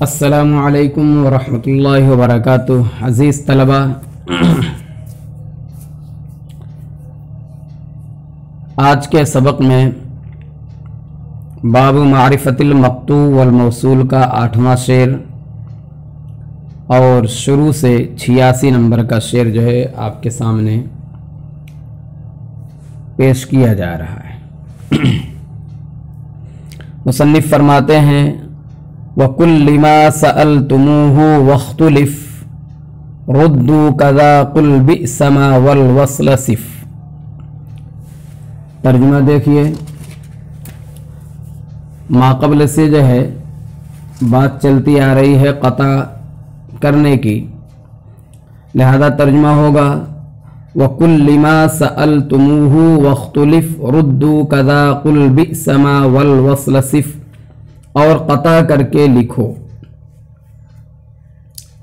अस्सलामु अलैकुम वरहमतुल्लाहि वबरकातुहू। अज़ीज़ तलबा, आज के सबक में बाबु मारिफतिल मक़तू वल मौसूल का 8वां शेर और शुरू से 86 नंबर का शेर जो है आपके सामने पेश किया जा रहा है। मुसन्निफ़ फरमाते हैं, वकुल्लि मा सअलतुमूहु वख्तुलिफ रुद्दू कज़ा कुल बि'स मा वल वस्ल सिफ। तर्जुमा देखिए, माक़बल से जो है बात चलती आ रही है क़ता करने की, लिहाजा तर्जुमा होगा वकुल्लि मा सअलतुमूहु वख्तुलिफ रुद्दू कज़ा कुल बि'स मा वल वस्ल सिफ। और क़ता करके लिखो,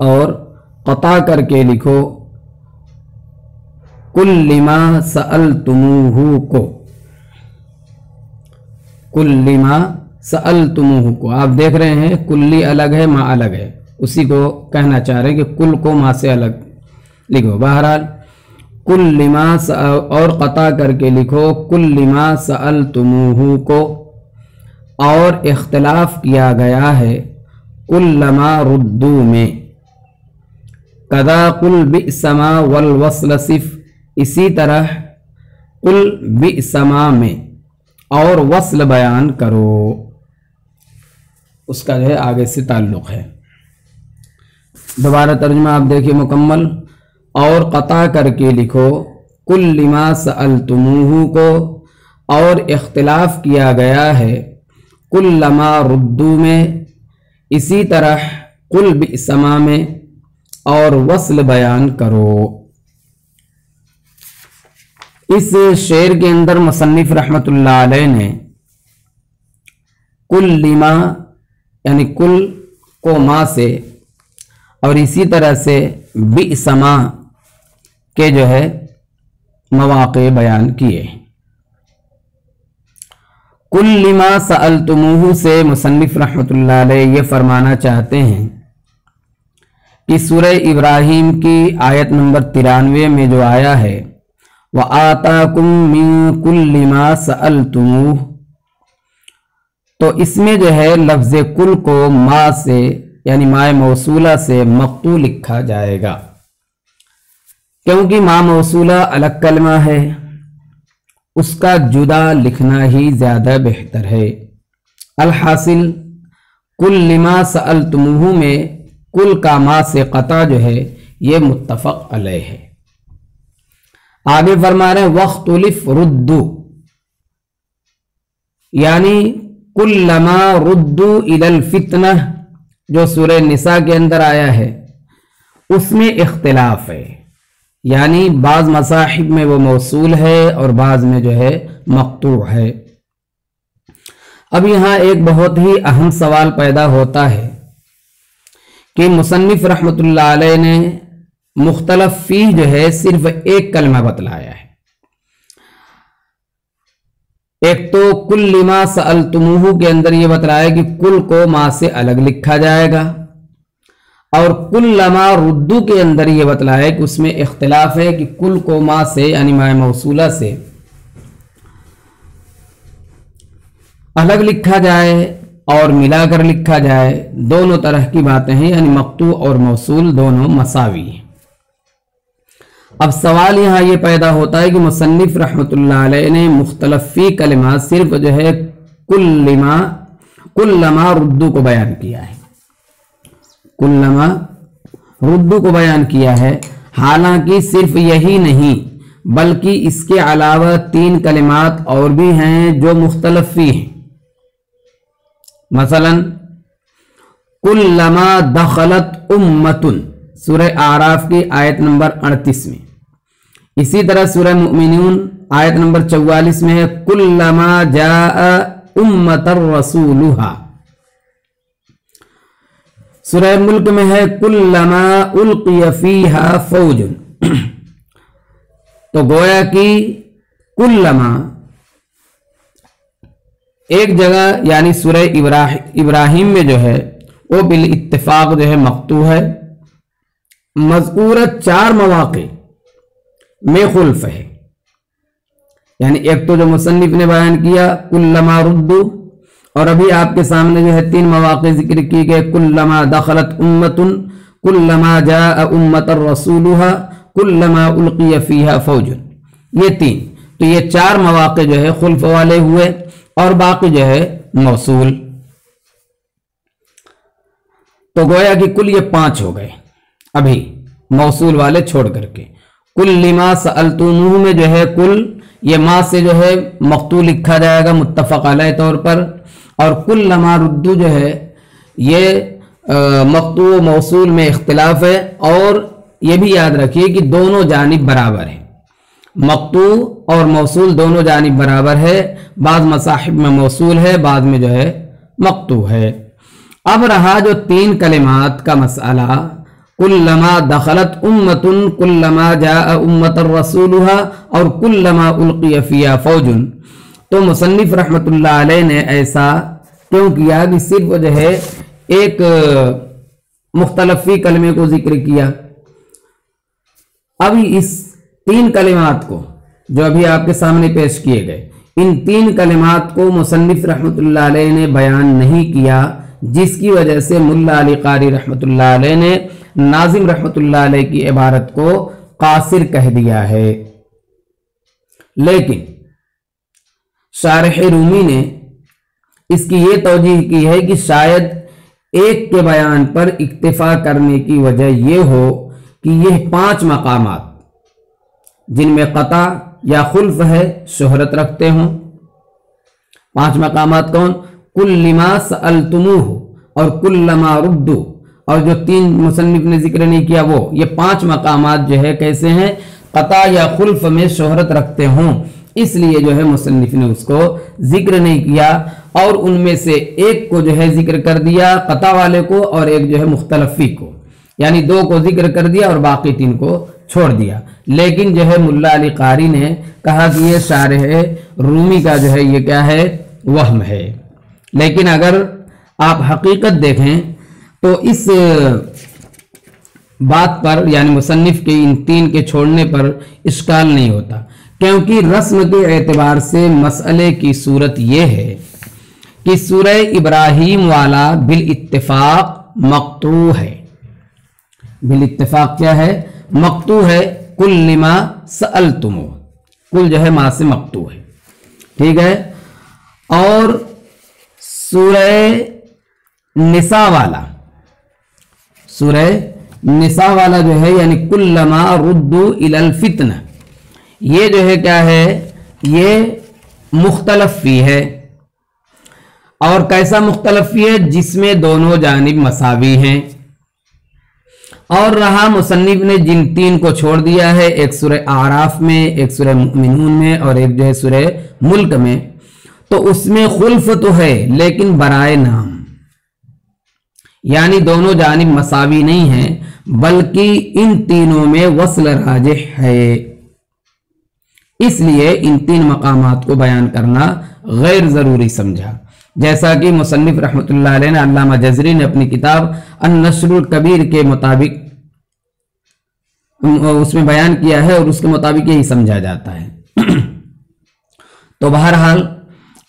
और क़ता करके लिखो कुल्लि मा सअलतुमूहु को, कुल्लि मा सअलतुमूहु को। आप देख रहे हैं कुल्ली अलग है, मा अलग है, उसी को कहना चाह रहे हैं कि कुल को मा से अलग लिखो। बहरहाल कुल्लि मा और क़ता करके लिखो कुल्लि मा सअलतुमूहु को, और इख्तिलाफ किया गया है कुल्लमा रुद्दू में, कदा कुल बि'समा वल वस्ल सिफ, इसी तरह कुल बि'समा में और वस्ल बयान करो, उसका जो है आगे से ताल्लुक़ है। दोबारा तर्जुमा आप देखिए मुकम्मल, और क़ता करके लिखो कुल्लि मा सअलतुमूहु को, और इख्तिलाफ किया गया है कुल्लमा रुद्दू में, इसी तरह कुल बि'समा में और वस्ल बयान करो। इस शेर के अंदर मुसन्निफ़ रहमतुल्लाह अलैह ने कुल्लि मा यानी कुल को मा से और इसी तरह से बि'समा के जो है मवाक़े बयान किए। कुल्लि मा सअलतुमूहु से मुसन्निफ़ रहमतुल्लाह अलैह ये फरमाना चाहते हैं कि सूरह इब्राहीम की आयत नंबर 93 में जो आया है व आताकुम मिन कुल्लि मा सअलतुमूह, तो इसमें जो है लफ्ज़ कुल को मा से यानी माए मौसूला से मक़तू लिखा जाएगा, क्योंकि मा मौसूला अलग कलमा है, उसका जुदा लिखना ही ज़्यादा बेहतर है। अलहासिल कुल्लि मा सअलतुमूहु में कुल का मा से क़ता जो है ये मुत्तफ़क़ अलैह है। आगे फरमा रहे हैं वख्तुलिफ रुद्दू, यानी कुल्लमा रुद्दू इलल फितनह, जो सूरह निसा के अंदर आया है उसमें इख्तिलाफ है, यानी बाज़ मसाहिब में वो मौसूल है और बाज़ में जो है मक़तू है। अब यहाँ एक बहुत ही अहम सवाल पैदा होता है कि मुसन्निफ़ रहमतुल्लाह अलैह ने मुख्तलफ़ फ़ी जो है सिर्फ एक कलमा बतलाया है। एक तो कुल्लि मा सअलतुमूहु के अंदर ये बतलाया कि कुल को मा से अलग लिखा जाएगा, और कुल्लमा रुद्दू के अंदर ये बतलाया कि उसमें इख्तिलाफ है कि कुल को मा से यानी माए मौसूला से अलग लिखा जाए और मिलाकर लिखा जाए, दोनों तरह की बातें हैं, यानी मक़तू और मौसूल दोनों मसावी हैं। अब सवाल यहाँ ये पैदा होता है कि मुसन्निफ़ रहमतुल्लाह अलैह ने मुख्तलफ़ी कलिमात सिर्फ जो है कुल्लमा रुद्दू को बयान किया है, कुल्लमा रुद्दू को बयान किया है। हालांकि सिर्फ यही नहीं बल्कि इसके अलावा 3 कलिमात और भी हैं जो मुख्तलफ़ी हैं। मसलन कुल्लमा दखलत उम्मतुन, سورہ اعراف کی آیت نمبر 38 میں. اسی طرح سورہ مومنون آیت نمبر 44 میں ہے کلما جاء امۃ رسولھا. سورہ ملک میں ہے کلما القی فیہا فوج. تو گویا کہ کلما ایک جگہ یعنی سورہ ابراہیم میں جو ہے وہ بالاتفاق جو ہے مقطوع ہے. مذکورہ 4 مواقع میں خلف ہے. یعنی ایک تو جو مصنف نے بیان کیا کلما ردو، اور ابھی آپ کے سامنے جو ہے 3 مواقع ذکر کی گئے کلما دخلت امت، کلما جاء امۃ رسولھا، کلما القی فیہا فوج. یہ 3 تو یہ 4 مواقع جو ہے خلف والے ہوئے اور باقی جو ہے موصول. تو گویا کہ کل یہ 5 ہو گئے ابھی موصول والے چھوڑ کر کے. کل لما سألتموہ میں جو ہے کل یہ ما سے جو ہے مقطوع لکھا جائے گا متفق علیہ طور پر، اور کل لما ردو جو ہے یہ مقطوع و موصول میں اختلاف ہے. اور یہ بھی یاد رکھیے کہ دونوں جانب برابر ہیں، مقطوع اور موصول دونوں جانب برابر ہے. بعض مصاحف میں موصول ہے، بعض میں جو ہے مقطوع ہے. اب رہا جو 3 کلمات کا مسئلہ کلما دخلت امت، کلما جاء امۃ رسولھا، اور کلما القی فیہا فوج. تو مصنف رحمت اللہ علیہ نے ایسا کیوں کیا کہ صرف جو ہے ایک مختلف فی کلمے کو ذکر کیا. اب اس 3 کلمات کو جو ابھی آپ کے سامنے پیش کیے گئے، ان 3 کلمات کو مصنف رحمت اللہ علیہ نے بیان نہیں کیا، جس کی وجہ سے ملا علی قاری رحمت اللہ علیہ نے ناظم رحمت اللہ علیہ کی عبارت کو قاصر کہہ دیا ہے. لیکن شارح رومی نے اس کی یہ توجیہ کی ہے کہ شاید ایک کے بیان پر اکتفا کرنے کی وجہ یہ ہو کہ یہ 5 مقامات جن میں قطع یا خلف ہے شہرت رکھتے ہوں. 5 مقامات کون؟ کلما سألتموہ اور کلما ردو، اور جو 3 مصنف نے ذکر نہیں کیا وہ یہ 5 مقامات جو ہے کیسے ہیں؟ قطع یا خلف میں شہرت رکھتے ہوں. اس لیے جو ہے مصنف نے اس کو ذکر نہیں کیا، اور ان میں سے ایک کو جو ہے ذکر کر دیا قطع والے کو، اور ایک جو ہے مختلف فی کو، یعنی 2 کو ذکر کر دیا اور باقی 3 کو چھوڑ دیا. لیکن جو ہے ملا علی قاری نے کہا کہ یہ شارح رومی کا جو ہے یہ کیا ہے؟ وہم ہے. لیکن اگر آپ حقیقت دیکھیں تو اس بات پر یعنی مصنف کے ان 3 کے چھوڑنے پر اشکال نہیں ہوتا، کیونکہ رسم کے اعتبار سے مسئلے کی صورت یہ ہے کہ سورہ ابراہیم والا بالاتفاق مقطوع ہے. بالاتفاق کیا ہے؟ مقطوع ہے. کل لما سألتمو، کل جو ہے ما سے مقطوع ہے. ٹھیک ہے. اور سورہ نساء والا جو ہے یعنی کلما ردو الی الفتنہ، یہ جو ہے کیا ہے؟ یہ مختلف فی ہے. اور کیسا مختلف فی ہے؟ جس میں دونوں جانب مساوی ہیں. اور رہا مصنف نے جن 3 کو چھوڑ دیا ہے، ایک سورہ اعراف میں، ایک سورہ مومنون میں، اور ایک جو ہے سورہ ملک میں، تو اس میں خلف تو ہے لیکن برائے نام، یعنی دونوں جانب مساوی نہیں ہیں، بلکہ ان تینوں میں وصل راجح ہے. اس لیے ان 3 مقامات کو بیان کرنا غیر ضروری سمجھا، جیسا کہ مصنف رحمت اللہ علیہ نے علامہ جزری نے اپنی کتاب النشر الکبیر کے مطابق اس میں بیان کیا ہے، اور اس کے مطابق یہی سمجھا جاتا ہے. تو بہرحال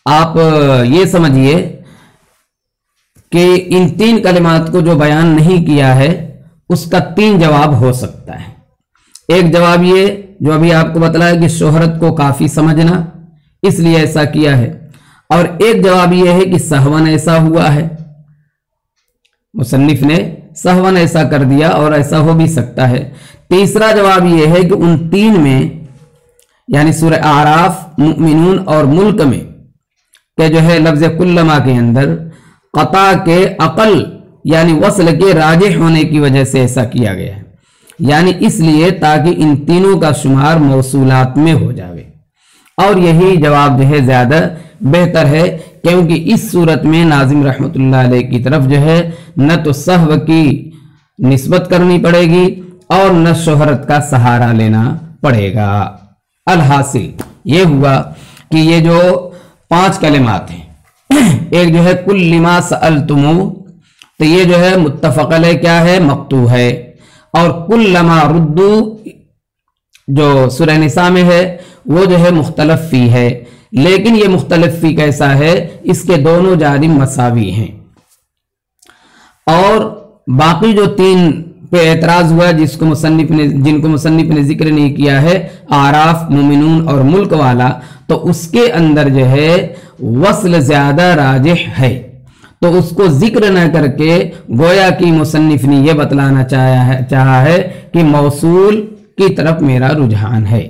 آپ یہ سمجھیے کہ ان 3 کلمات کو جو بیان نہیں کیا ہے اس کا 3 جواب ہو سکتا ہے. ایک جواب یہ جو ابھی آپ کو بتلایا کہ شہرت کو کافی سمجھنا، اس لیے ایسا کیا ہے. اور ایک جواب یہ ہے کہ سہون ایسا ہوا ہے، مصنف نے سہون ایسا کر دیا، اور ایسا ہو بھی سکتا ہے. تیسرا جواب یہ ہے کہ ان 3 میں یعنی سورہ اعراف، مومنون اور ملک میں کہ جو ہے لفظ کلما کے اندر قطع کے اقل यानी वस्ल के राजिह होने की वजह से ऐसा किया गया है, यानी इसलिए ताकि इन तीनों का शुमार मौसूलात में हो जावे। और यही जवाब जो है ज्यादा बेहतर है, क्योंकि इस सूरत में नाजिम रहमतुल्लाह अलैह की तरफ जो है न तो सहव की निस्बत करनी पड़ेगी और न शोहरत का सहारा लेना पड़ेगा। अलहासिल ये हुआ कि ये जो 5 कलिमात हैं, एक जो है कुल्लिमा सअलतुमू, तो ये जो है मुत्तफक अलैह क्या है, मक्तू है। और कुल्लमा रुद्दू जो सूरह निसा में है वो जो है मुख्तलफ फी है, लेकिन ये मुख्तलफ फी कैसा है, इसके दोनों जानिब मसावी हैं। और बाकी जो 3 पे एतराज हुआ जिनको मुसन्निफ ने जिक्र नहीं किया है, आराफ, मुमिनून और मुल्क वाला, तो उसके अंदर जो है वस्ल ज्यादा राजिह है, तो उसको जिक्र न करके गोया कि मुसन्निफ ने यह बतलाना चाहा है कि मौसूल की तरफ मेरा रुझान है।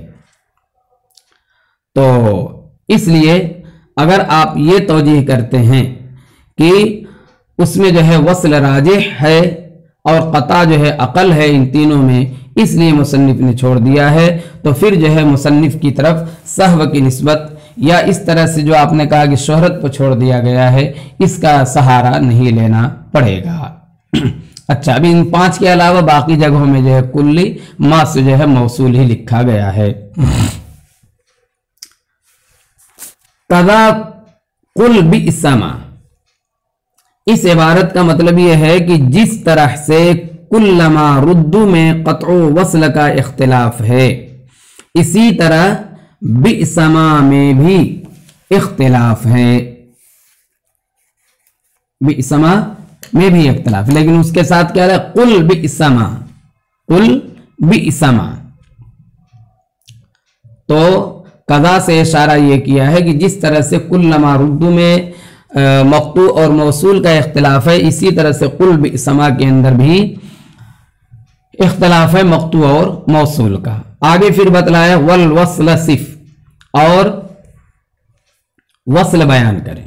तो इसलिए अगर आप ये तौजीह करते हैं कि उसमें जो है वस्ल राजिह है और कता जो है अकल है इन तीनों में, इसलिए मुसन्निफ ने छोड़ दिया है, तो फिर जो है मुसन्निफ की तरफ सहव की निस्बत या इस तरह से जो आपने कहा कि शोहरत पर छोड़ दिया गया है, इसका सहारा नहीं लेना पड़ेगा। अच्छा, अभी इन 5 के अलावा बाकी जगहों में जो है कुल्ली मा से जो है मौसूल ही लिखा गया है। कदा कुल बिस्मा, इस इबारत का मतलब यह है कि जिस तरह से कुल्लमा रुद्दू में क़त्उ वस्ल का इख्तिलाफ है, इसी तरह बिस्मा में भी इख्तिलाफ है। बिस्मा में भी इख्तिलाफ, लेकिन उसके साथ क्या है, कुल बिस्मा, कुल बिस्मा। तो कदा से इशारा यह किया है कि जिस तरह से कुल्लमा रुद्दू में मक्तू और मौसूल का इख्तिलाफ है, इसी तरह से कुल बिस्मा के अंदर भी इख्तिलाफ है मक्तू और मौसूल का। आगे फिर बतलाया वल वस्ल सिफ, और वस्ल बयान करें,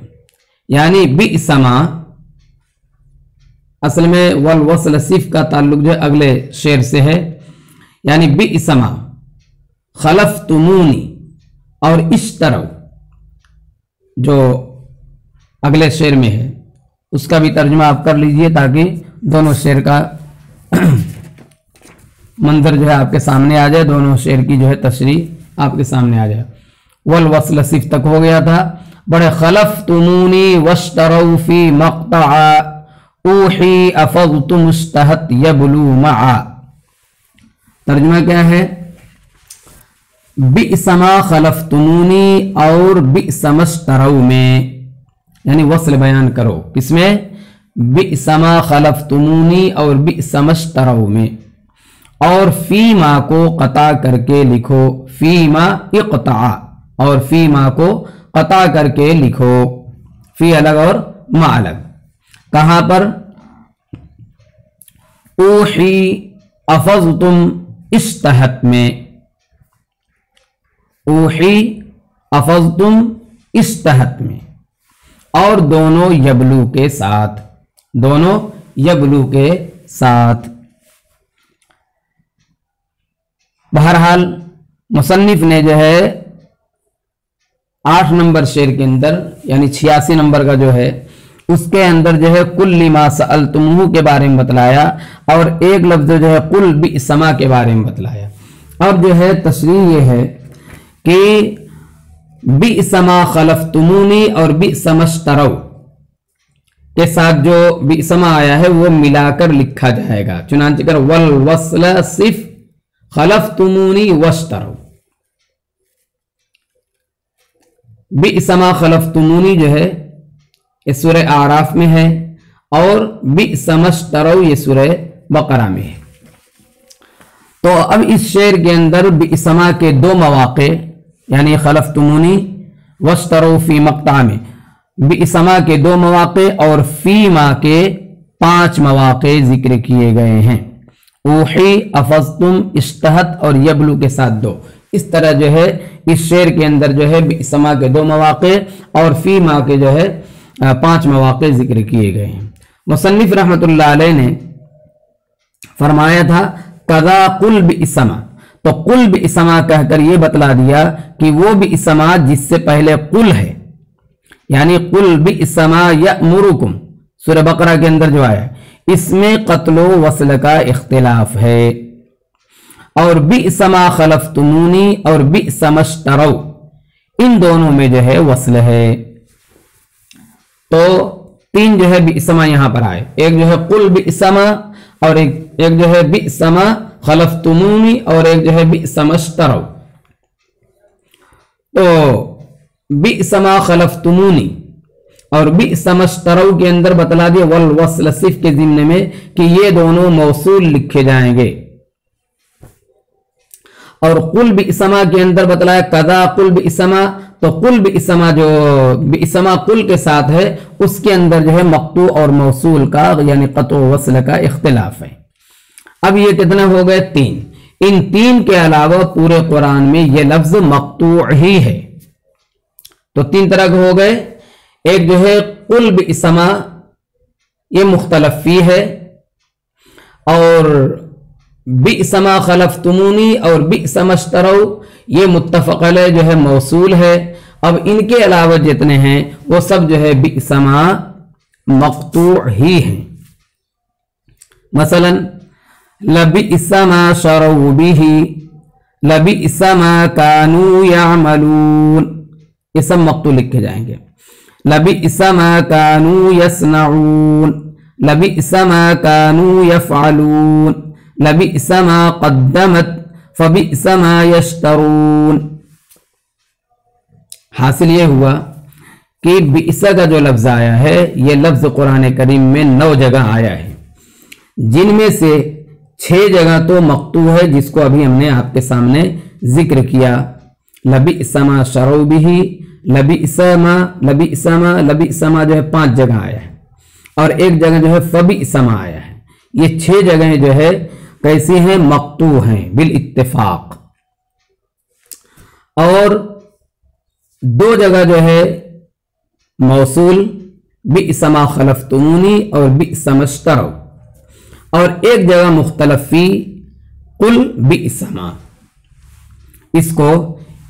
यानी बिस्मा असल में वल वस्ल सिफ का ताल्लुक जो अगले शेर से है, यानी बिस्मा खलफ्तुमूनी और इश्तरौ जो अगले शेर में है उसका भी तर्जुमा आप कर लीजिए ताकि दोनों शेर का मंजर जो है आपके सामने आ जाए, दोनों शेर की जो है तशरीह आपके सामने आ जाए। वल वस्ल सिफ तक हो गया था। बड़े खलफ्तुमूनी वश्तरौ फी मक़तअ ऊही अफ़ज़तुम इश्तहत यबलू मआ। तर्जुमा क्या है, बिस्मा खलफ्तुमूनी और बिस्मा इश्तरौ में, यानी वस्ल बयान करो किसमें, बिस्मा खलफ्तुमूनी और बिस्मा इश्तरौ में, और फीमा को कता करके लिखो, फीमा इक़ता, और फीमा को कता करके लिखो, फी अलग और मा अलग। कहां पर, ऊही अफ़ज़तुम इश्तहत में, ऊही अफ़ज़तुम इश्तहत में, और दोनों यबलू के साथ, दोनों यबलू के साथ। बहरहाल मुसन्निफ ने जो है 8 नंबर शेर के अंदर, यानी 86 नंबर का जो है उसके अंदर जो है कुल्लिमा सअलतुमूहु के बारे में बतलाया, और एक लफ्ज जो है कुल बिस्मा के बारे में बतलाया। अब जो है तशरीह ये है कि बिस्मा खलफ्तुमूनी और बिस्मा इश्तरौ के साथ जो बिस्मा आया है वो मिलाकर लिखा जाएगा, चुनांचे कर वल वस्ल सिफ खलफ्तुमूनी वश्तरौ। बिस्मा खलफ्तुमूनी जो है ये सूरह आराफ में है, और बिस्मा इश्तरौ ये सूरह बकरा में है। तो अब इस शेर के अंदर बिस्मा के 2 मवाक़े, यानी खलफ्तुमूनी वश्तरौ फी मक़ता में बिस्मा के 2 मवाक़े और फीमा के 5 मवाक़े जिक्र किए गए हैं। ऊही अफ़ज़तुम इश्तहत और यबलू के साथ 2, इस तरह जो है इस शेर के अंदर जो है बिस्मा के 2 मवाक़े और फीमा के जो है 5 मवाक़े जिक्र किए गए हैं। मुसन्निफ रहमतुल्लाह अलैह ने फरमाया था कदा कुल बिस्मा, तो कुल बिस्मा कहकर ये बतला दिया कि वो बिस्मा जिससे पहले कुल है, यानी कुल बिस्मा यअमुरुकुम सूरह बकरा के अंदर जो आया, इसमें क़त्लो वस्ल का इख्तिलाफ है। और बिस्मा खलफ्तुमूनी और बिस्मश्तरौ, इन दोनों में जो है वस्ल है। तो तीन जो है बिस्मा यहां पर आए, एक जो है कुल बिस्मा और एक जो है बिस्मा खलफ्तुमूनी और एक जो है बिस्मश्तरौ। तो बिस्मा खलफ्तुमूनी और बिस्मश्तरौ के अंदर बतला दिया वल वस्ल सिफ के ज़िम्ने में कि ये दोनों मौसूल लिखे जाएंगे। और कुल बिस्मा के अंदर बतलाया कदा कुल बिस्मा, तो कुल बिस्मा जो बिस्मा कुल के साथ है उसके अंदर जो है मक्तू और मौसूल का यानी क़त्व वस्ल का इख्तिलाफ है। अब ये कितने हो गए? तीन। इन तीन के अलावा पूरे कुरान में ये लफ्ज मक्तू ही है। तो तीन तरह के हो गए। एक जो है कुल बिस्मा, ये मुख्तलफ फी है, और बिस्मा खलफ्तुमूनी और बिस्मश्तरौ ये मुत्तफ़क़ अलैह जो है मौसूल है। अब इनके अलावा जितने हैं वो सब जो है बिस्मा मक़तू ही हैं। मसलन लबिस्मा शरऊ बिही, लबिस्मा कानू यामलून, ये सब मक़तू लिखे जाएंगे। लबिस्मा कानू यस्नऊन, लबिस्मा कानू यफ़अलून, लबिस्मा क़द्दमत फ़बिस्मा यश्तरून। हासिल ये हुआ कि बिसा का जो लफ्ज़ आया है ये लफ्ज़ कुरान करीम में 9 जगह आया है, जिनमें से 6 जगह तो मक़तू है जिसको अभी हमने आपके सामने जिक्र किया। लबिस्मा शरऊ बिही, लबिस्मा लबिस्मा लबिस्मा जो है 5 जगह आया है, और एक जगह जो है फ़बिस्मा आया है। ये 6 जगह जो है कैसी हैं? मक़तू हैं बिल इत्तिफाक। और 2 जगह जो है मौसूल बिस्मा खलफ्तुमूनी और बिस्मश्तरौ, और एक जगह मुख्तलफी कुल बिस्मा। इसको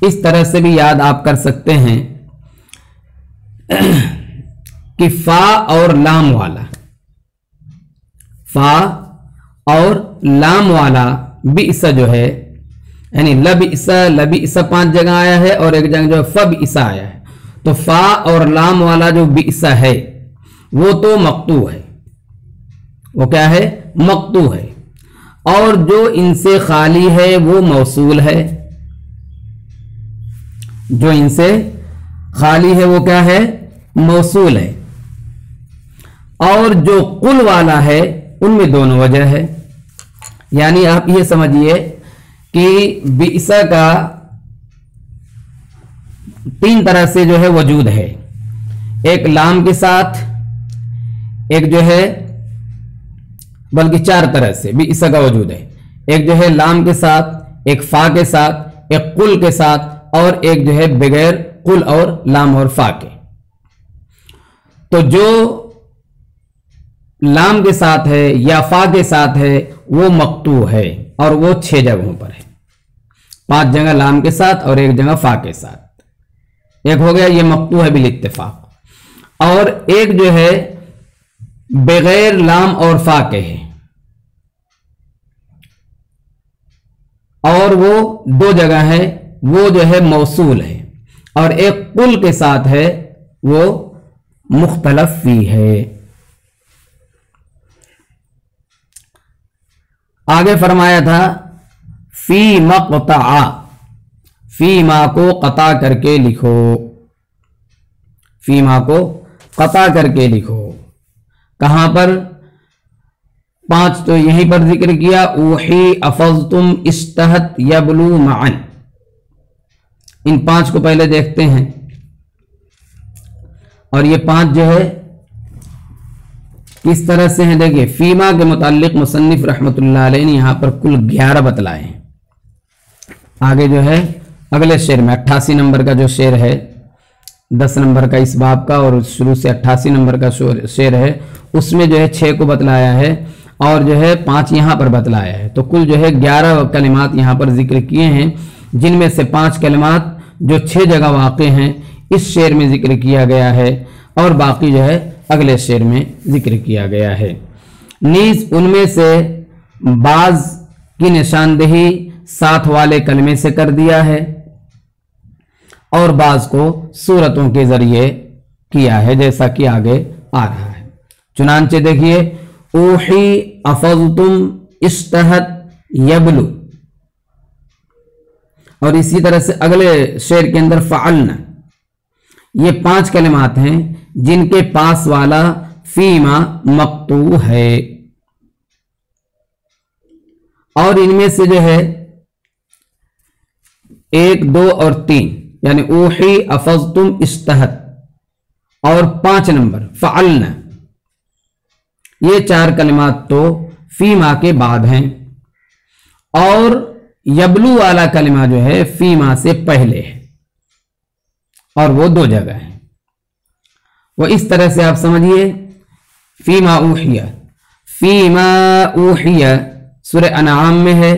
इस तरह से भी याद आप कर सकते हैं कि फा और लाम वाला, फा और लाम वाला बिसा जो है, यानी लबिसा 5 जगह आया है और एक जगह जो फबिसा आया है। तो फा और लाम वाला जो बिसा है वो तो मक़तू है, वो क्या है? मक़तू है। और जो इनसे खाली है वो मौसूल है, जो इनसे खाली है वो क्या है? मौसूल है। और जो कुल वाला है उनमें दोनों वजह है। यानी आप ये समझिए कि बिसा का 3 तरह से जो है वजूद है, एक लाम के साथ, एक जो है, बल्कि 4 तरह से बिसा का वजूद है। एक जो है लाम के साथ, एक फा के साथ, एक कुल के साथ, और एक जो है बगैर कुल और लाम और फा के। तो जो लाम के साथ है या फा के साथ है वो मक़तू है, और वो 6 जगहों पर है। 5 जगह लाम के साथ और एक जगह फा के साथ। एक हो गया ये मक़तू है बिल इत्तिफाक। और एक जो है बगैर लाम और फा के है, और वो 2 जगह है, वो जो है मौसूल है। और एक कुल के साथ है, वो मुख्तलफ फी है। आगे फरमाया था फी मक़ता, फी मा को कता करके लिखो, फी मा को कता करके लिखो। कहां पर? 5 तो यहीं पर जिक्र किया, ऊही अफज़तुम इश्तहत यबलू मअन। इन 5 को पहले देखते हैं। और ये 5 जो है किस तरह से हैं देखिए। फीमा के मुताल्लिक मुसन्निफ रहमतुल्लाह अलैह ने यहां पर कुल 11 बतलाए हैं। आगे जो है अगले शेर में 88 नंबर का जो शेर है 10 नंबर का इस बाब का और शुरू से 88 नंबर का शेर है, उसमें जो है 6 को बतलाया है और जो है 5 यहाँ पर बतलाया है। तो कुल जो है 11 कलिमात यहाँ पर जिक्र किए हैं, जिनमें से 5 कलिमात जो 6 जगह वाक़े हैं इस शेर में जिक्र किया गया है और बाकी जो है अगले शेर में जिक्र किया गया है। नीज उनमें से बाज की निशानदेही साथ वाले कलमे से कर दिया है और बाज को सूरतों के जरिए किया है, जैसा कि आगे आ रहा है। चुनांचे देखिए, ऊही अफज़तुम इश्तहत यबलु, और इसी तरह से अगले शेर के अंदर फ़अलना। ये 5 कलिमात हैं जिनके पास वाला फीमा मक्तू है और इनमें से जो है 1, 2 और 3 यानी ऊही अफज़तुम इश्तहत और 5 नंबर फ़अलना, ये 4 कलिमात तो फीमा के बाद हैं और यबलू वाला कलिमा जो है फीमा से पहले है और वो 2 जगह है। वो इस तरह से आप समझिए, फीमा ऊहिया सूरह अनआम में है,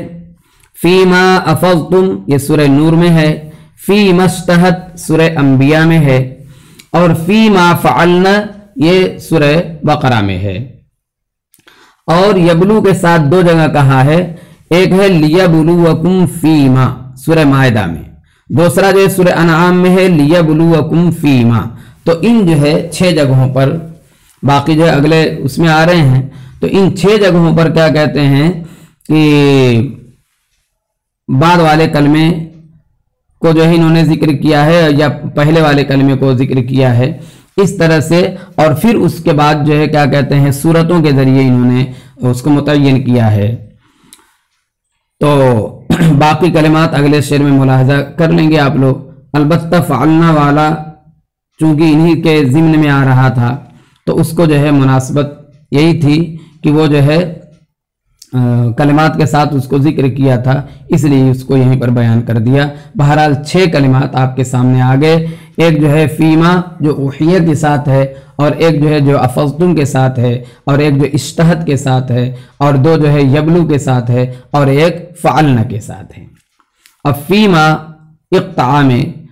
फीमा अफज़तुम ये सूरह नूर में है, फीमा इश्तहत सूरह अंबिया में है और फीमा फ़अलना ये सूरह बकरा में है। और यबलू के साथ 2 जगह कहा है, एक है लियबलुवकुम फीमा सूरह मायदा में, दूसरा जो है सूरह अनआम में है लियबलुवकुम फीमा। तो इन जो है 6 जगहों पर, बाकी जो है अगले उसमें आ रहे हैं, तो इन 6 जगहों पर क्या कहते हैं कि बाद वाले कलमे को जो है इन्होंने जिक्र किया है या पहले वाले कलमे को जिक्र किया है इस तरह से, और फिर उसके बाद जो है क्या कहते हैं सूरतों के जरिए इन्होंने उसको मुतय्यन किया है। तो बाकी कलिमात अगले शेर में मुलाहजा कर लेंगे आप लोग। अलबत्ता फ़अलना वाला चूंकि इन्हीं के ज़िम्न में आ रहा था तो उसको जो है मुनासबत यही थी कि वो जो है कलिमात के साथ उसको जिक्र किया था, इसलिए उसको यहीं पर बयान कर दिया। बहरहाल 6 कलिमात आपके सामने आ गए, एक जो है फीमा जो ऊहिया के साथ है और एक जो है जो अफज़तुम के साथ है और एक जो इश्तहत के साथ है और 2 जो है यबलू के साथ है और एक फ़अलना के साथ है। अब फीमा इक़्ता में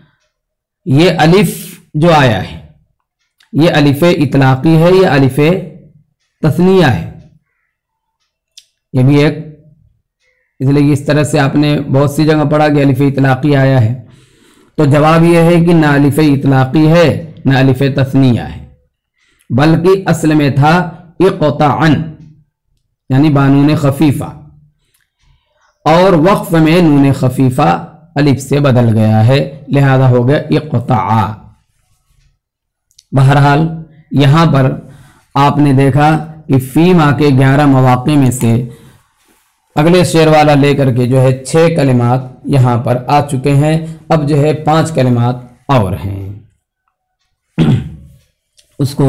ये अलिफ जो आया है ये अलिफ़े इतलाक़ी है, ये अलिफ़े तस्निया है, ये भी एक, इसलिए इस तरह से आपने बहुत सी जगह पढ़ा कि अलिफ़े इतलाक़ी आया है। तो जवाब यह है कि ना अलिफ़े इतलाक़ी है ना अलिफ़े तस्निया है, बल्कि असल में था इक़्ताअन यानी बानून खफीफा और वक्फ में नून खफीफा अलिफ से बदल गया है, लिहाजा हो गया इक़्ताअ। बहरहाल यहाँ पर आपने देखा कि फीमा के 11 मवाक़े में से अगले शेर वाला लेकर के जो है 6 कलिमात यहाँ पर आ चुके हैं, अब जो है 5 कलिमात और हैं, उसको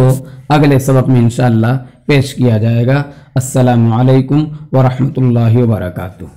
अगले सबक में इंशाअल्लाह पेश किया जाएगा। अस्सलामु अलैकुम व रहमतुल्लाहि व बरकातुहू।